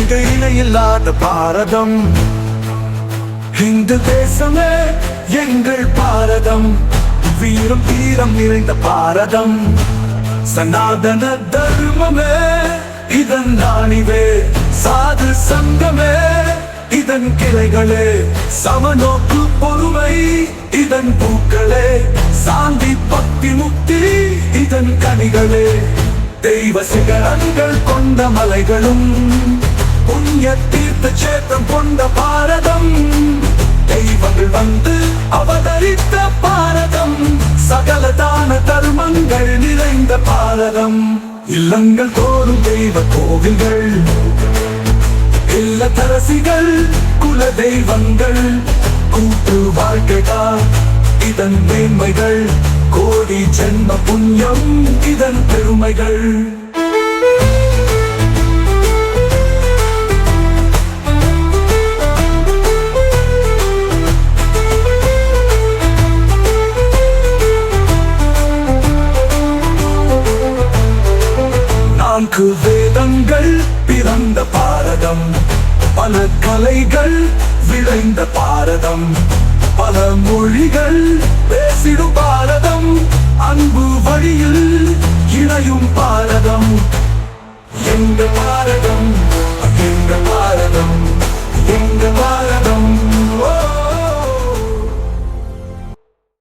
இங்கு இணையில்லாத பாரதம். இந்து தேசமே எங்கள் பாரதம், வீரம் தீரம் நிறைந்த பாரதம். சனாதன தர்மமே இதன் ஆணிவே, சாது சங்கமே இதன் கிளைகளே, சமநோக்கு பொறுமை இதன் பூக்களே, சாந்தி பக்தி முக்தி இதன் கனிகளே. தெய்வ சிகரங்கள் கொண்ட மலைகளும் புண்ணிய தீர்த்த சேத்திரம் கொண்ட பாரதம். தெய்வங்கள் வந்து அவதரித்த பாரதம், சகல தான தர்மங்கள் நிறைந்த பாரதம். இல்லங்கள் தோறும் தெய்வ கோவில்கள், இல்லத்தரசிகள் குல தெய்வங்கள். கூட்டு வாழ்க்கைதான் இதன் மேன்மைகள், கோடி ஜென்ம புண்ணியம் இதன் பெருமைகள். நான்கு வேதங்கள் பிறந்த பாரதம், பல கலைகள் விளைந்த பாரதம், பல மொழிகள் பேசிடும் பாரதம்.